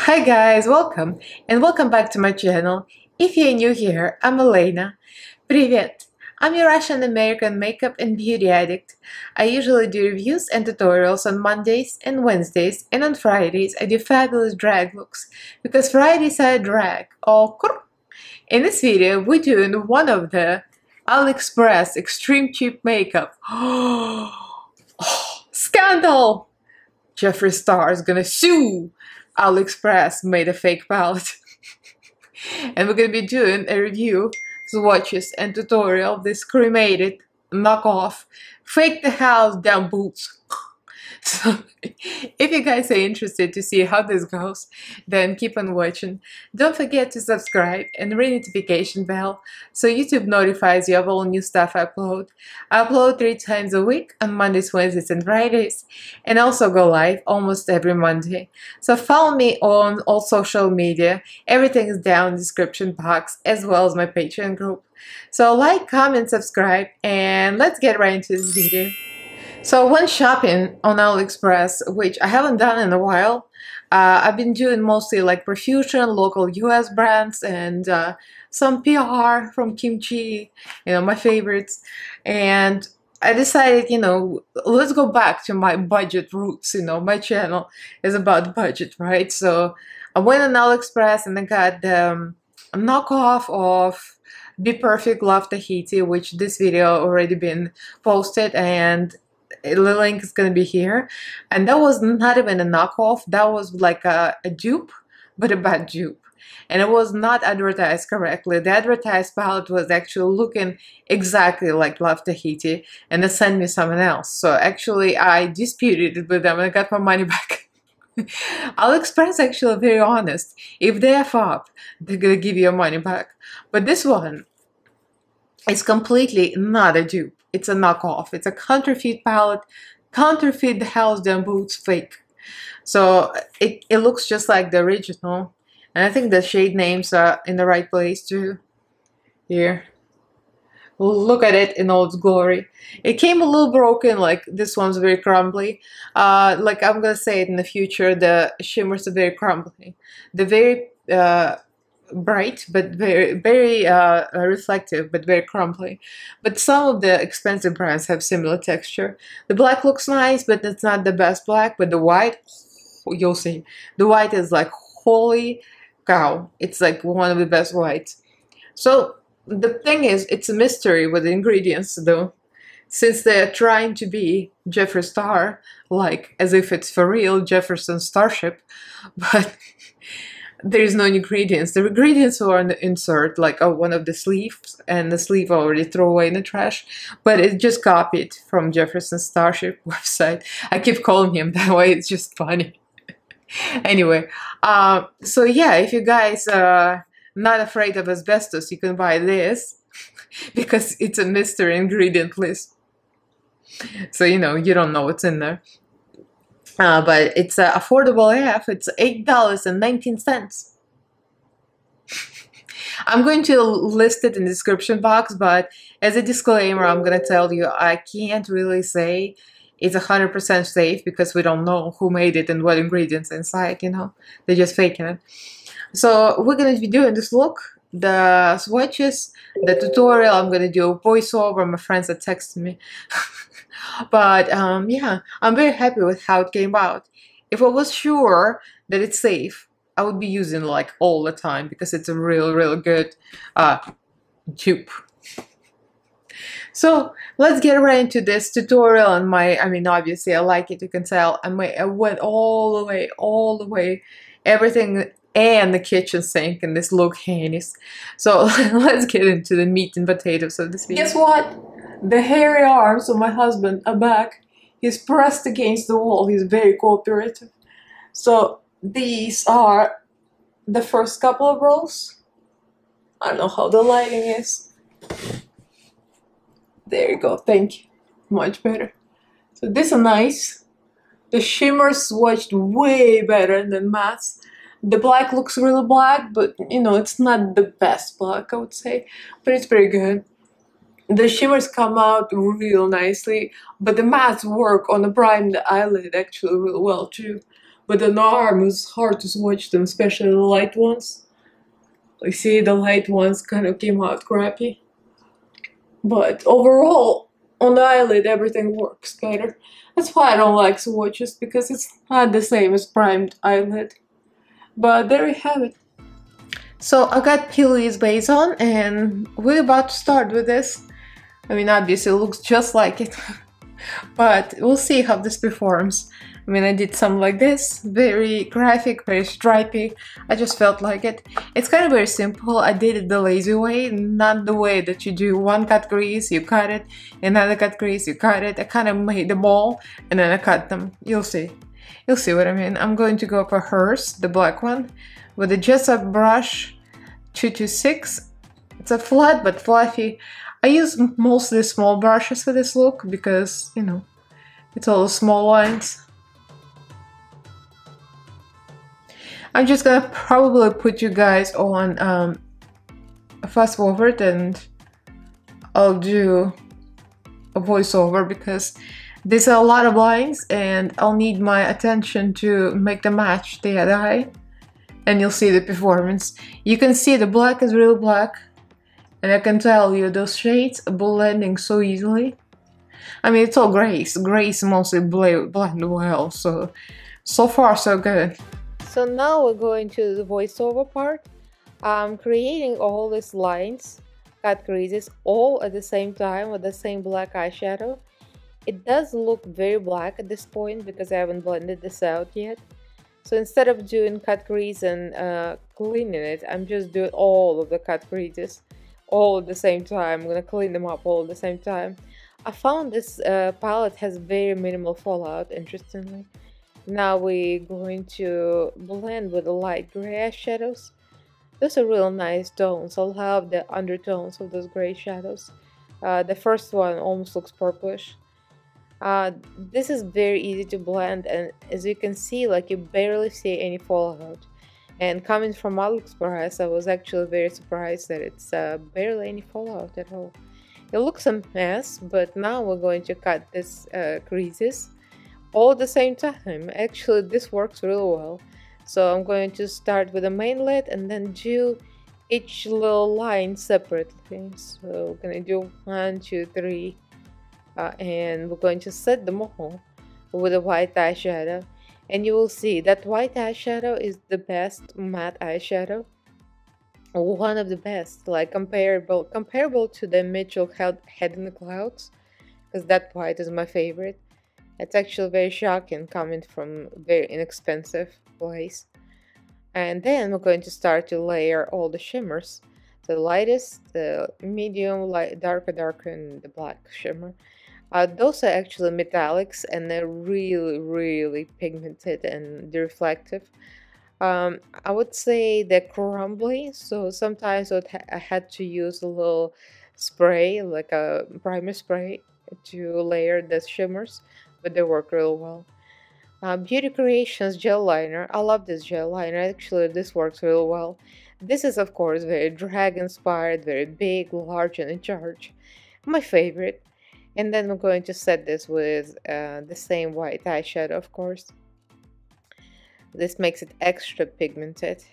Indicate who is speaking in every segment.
Speaker 1: Hi guys, welcome and welcome back to my channel. If you're new here, I'm Elaina. Привет! I'm your Russian American makeup and beauty addict. I usually do reviews and tutorials on Mondays and Wednesdays, and on Fridays I do fabulous drag looks because Fridays I drag. In this video we're doing one of the Aliexpress extreme cheap makeup. Scandal! Jeffree Star is gonna sue Aliexpress made a fake palette. And we're gonna be doing a review, swatches, and tutorial of this cremated knockoff fake the house down boots. So if you guys are interested to see how this goes, then keep on watching. Don't forget to subscribe and ring the notification bell so YouTube notifies you of all new stuff I upload. I upload 3 times a week on Mondays, Wednesdays, and Fridays, and also go live almost every Monday. So follow me on all social media. Everything is down in the description box, as well as my Patreon group. So like, comment, subscribe, and let's get right into this video. So I went shopping on Aliexpress, which I haven't done in a while. I've been doing mostly like Profusion, local US brands, and some PR from Kimchi, my favorites. And I decided, let's go back to my budget roots. My channel is about budget, right? So I went on Aliexpress and I got a knockoff of Be Perfect Love Tahiti, which this video already been posted, and the link is going to be here. And that was not even a knockoff. That was like a dupe, but a bad dupe. And it was not advertised correctly. The advertised palette was actually looking exactly like Love Tahiti, and they sent me someone else. So actually I disputed it with them and I got my money back. Aliexpress actually very honest. If they F up, they're going to give you your money back. But this one is completely not a dupe. It's a knockoff. It's a counterfeit palette, counterfeit the house down boots fake. So it looks just like the original. And I think the shade names are in the right place too. Here. Look at it in all its glory. It came a little broken, like this one's very crumbly. Like I'm gonna say it in the future, the shimmers are very crumbly. They're very bright, but very reflective, but very crumbly. But some of the expensive brands have similar texture. The black looks nice, but it's not the best black. But the white, you'll see, the white is like holy cow. It's like one of the best whites. So the thing is, it's a mystery with the ingredients though, since they're trying to be Jeffree Star, like as if it's for real Jefferson Starship, but there is no ingredients. The ingredients are on the insert, like one of the sleeves, and the sleeve already throw away in the trash, but it's just copied from Jefferson Starship website. I keep calling him that way, it's just funny. Anyway, so yeah, if you guys are not afraid of asbestos, you can buy this because it's a mystery ingredient list. So you don't know what's in there. But it's affordable AF. It's $8.19. I'm going to list it in the description box, but as a disclaimer, I'm going to tell you I can't really say it's 100% safe because we don't know who made it and what ingredients inside, They're just faking it. So we're going to be doing this look, the swatches, the tutorial. I'm going to do a voiceover. My friends are texting me. But yeah, I'm very happy with how it came out. If I was sure that it's safe, I would be using like all the time because it's a real good dupe. So let's get right into this tutorial. And obviously I like it, you can tell. I went all the way, everything, and the kitchen sink and this look handies. So let's get into the meat and potatoes of this video. Guess what? The hairy arms of my husband are back. He's pressed against the wall. He's very cooperative. So these are the first couple of rows. I don't know how the lighting is. There you go. Thank you. Much better. So these are nice. The shimmer swatched way better than mattes. The black looks really black, but it's not the best black, I would say. But it's pretty good. The shimmers come out real nicely, but the mattes work on the prime the eyelid actually real well too. but on the arm it's hard to swatch them, especially the light ones. You see, the light ones kind of came out crappy. But overall, on the eyelid, everything works better. That's why I don't like swatches, because it's not the same as primed eyelid. But there you have it. So I got Peely's base on, and we're about to start with this. I mean, obviously it looks just like it, but we'll see how this performs. I mean, I did some like this, very graphic, very stripy. I just felt like it. It's kind of very simple. I did it the lazy way, not the way that you do one cut crease, you cut it, another cut crease, you cut it. I kind of made them all, and then I cut them. You'll see. You'll see what I mean. I'm going to go for hers, the black one, with a Jessup brush 226. It's a flat but fluffy. I use mostly small brushes for this look because, you know, it's all small lines. I'm just gonna probably put you guys on a fast forward, and I'll do a voiceover because there's a lot of lines and I'll need my attention to make them match the other eye, and you'll see the performance. You can see the black is real black, and I can tell you those shades are blending so easily. I mean, it's all grays. Grays mostly blend well, so far so good. So now we're going to the voiceover part. I'm creating all these lines, cut creases, all at the same time with the same black eyeshadow. It does look very black at this point because I haven't blended this out yet. So instead of doing cut crease and cleaning it, I'm just doing all of the cut creases all at the same time. I'm gonna clean them up all at the same time. I found this palette has very minimal fallout, interestingly. Now we're going to blend with the light gray shadows. Those are real nice tones. I'll have the undertones of those gray shadows. The first one almost looks purplish. This is very easy to blend, and as you can see, like, you barely see any fallout. And coming from Aliexpress, I was actually very surprised that it's barely any fallout at all. It looks a mess, but now we're going to cut these creases all at the same time. Actually, this works really well. So I'm going to start with the main lid and then do each little line separately. So we're going to do 1, 2, 3, and we're going to set them all with a white eyeshadow. And you will see that white eyeshadow is the best matte eyeshadow. One of the best, like comparable to the Mitchell Head in the Clouds, because that white is my favorite. It's actually very shocking coming from a very inexpensive place. And then we're going to start to layer all the shimmers. The lightest, the medium, light, darker, and the black shimmer. Those are actually metallics, and they're really pigmented and reflective. I would say they're crumbly, so sometimes I had to use a little spray, like a primer spray, to layer the shimmers, but they work real well. Beauty Creations gel liner. I love this gel liner. Actually, this works real well. This is, of course, very drag inspired, very big, large, and in charge. My favorite. And then we're going to set this with the same white eyeshadow, of course. This makes it extra pigmented,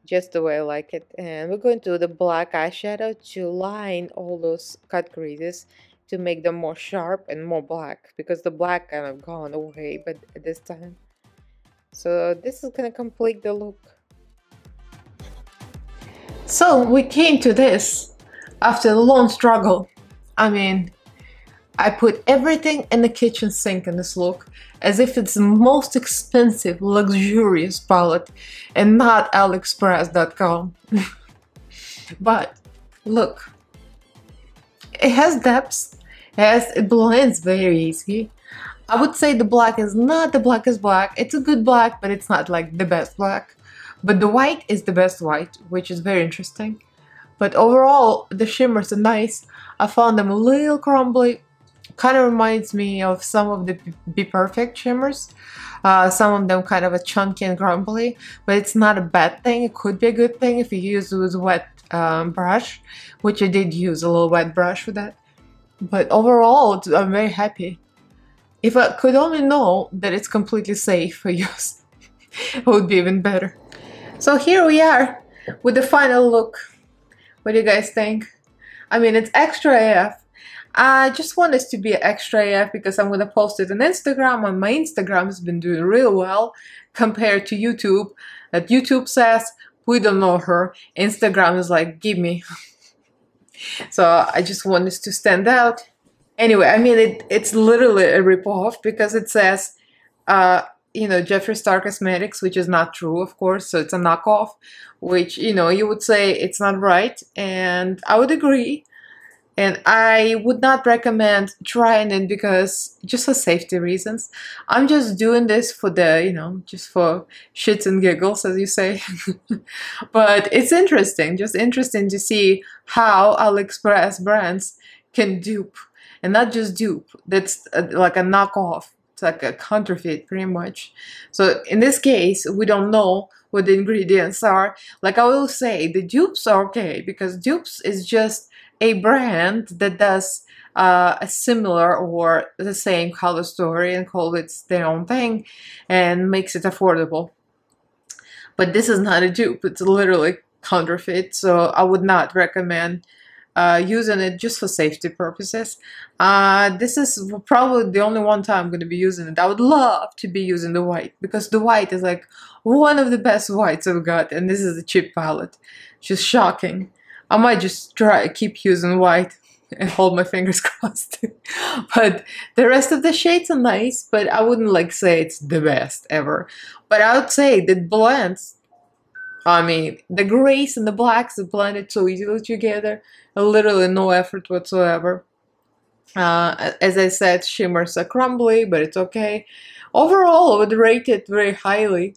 Speaker 1: just the way I like it. And we're going to do the black eyeshadow to line all those cut creases to make them more sharp and more black, because the black kind of gone away but at this time. So this is gonna complete the look. So we came to this after a long struggle. I mean, I put everything in the kitchen sink in this look, as if it's the most expensive, luxurious palette and not Aliexpress.com. But look, it has depths, it blends very easy. I would say the black is not the blackest black. It's a good black, but it's not like the best black. But the white is the best white, which is very interesting. But overall, the shimmers are nice. I found them a little crumbly. Kind of reminds me of some of the Be Perfect shimmers. Some of them kind of a chunky and crumbly, but it's not a bad thing. It could be a good thing if you use it with a wet brush, which I did use a little wet brush for that. But overall, I'm very happy. If I could only know that it's completely safe for use. It would be even better. So here we are with the final look. What do you guys think? I mean, it's extra AF. I just want this to be extra AF because I'm gonna post it on Instagram, and my Instagram has been doing real well compared to YouTube. That YouTube says, we don't know her. Instagram is like, give me. So I just want this to stand out. Anyway, I mean, it's literally a ripoff because it says, you know, Jeffree Star Cosmetics, which is not true, of course. So it's a knockoff, which, you know, you would say it's not right. And I would agree. And I would not recommend trying it because just for safety reasons. I'm just doing this for the, you know, just for shits and giggles, as you say. But it's interesting, just interesting to see how Aliexpress brands can dupe. And not just dupe, that's like a knockoff. It's like a counterfeit, pretty much. So in this case, we don't know what the ingredients are. Like I will say, the dupes are okay because dupes is just a brand that does a similar or the same color story and call it their own thing and makes it affordable. But this is not a dupe, it's literally counterfeit, so I would not recommend using it just for safety purposes. This is probably the only one time I'm going to be using it. I would love to be using the white because the white is like one of the best whites I've got, and this is a cheap palette. Just shocking. I might just keep using white and hold my fingers crossed. But the rest of the shades are nice, but I wouldn't like say it's the best ever. But I would say that blends, I mean, the grays and the blacks are blended so easily together. Literally no effort whatsoever. As I said, shimmers are crumbly, but it's okay. Overall, I would rate it very highly.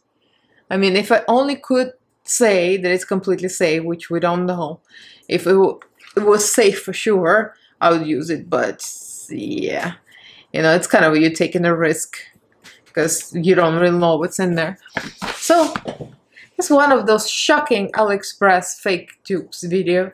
Speaker 1: I mean, if I only could say that it's completely safe, which we don't know. If it was safe for sure, I would use it, but yeah, you know, it's kind of you're taking a risk because you don't really know what's in there. So it's one of those shocking Aliexpress fake dupes videos.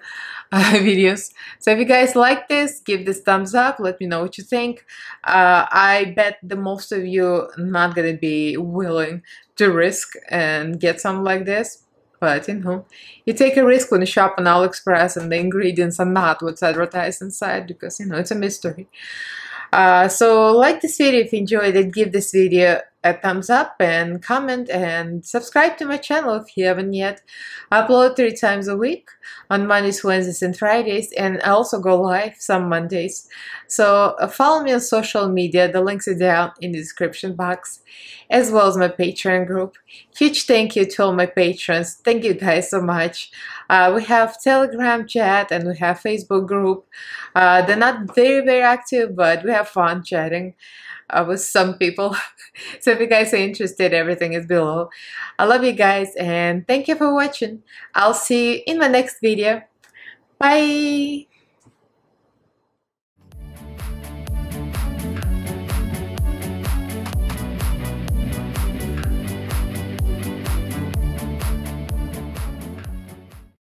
Speaker 1: So if you guys like this, give this thumbs up. Let me know what you think. I bet the most of you not gonna be willing to risk and get something like this. But you know, you take a risk when you shop on Aliexpress and the ingredients are not what's advertised inside because, you know, it's a mystery. So like this video if you enjoyed it, give this video a thumbs up and comment and subscribe to my channel if you haven't yet. I upload 3 times a week on Mondays, Wednesdays and Fridays, and I also go live some Mondays. So follow me on social media, the links are down in the description box, as well as my Patreon group. Huge thank you to all my patrons. Thank you guys so much. We have Telegram chat and we have Facebook group. They're not very active, but we have fun chatting with some people. So if you guys are interested, everything is below. I love you guys and thank you for watching. I'll see you in my next video. Bye!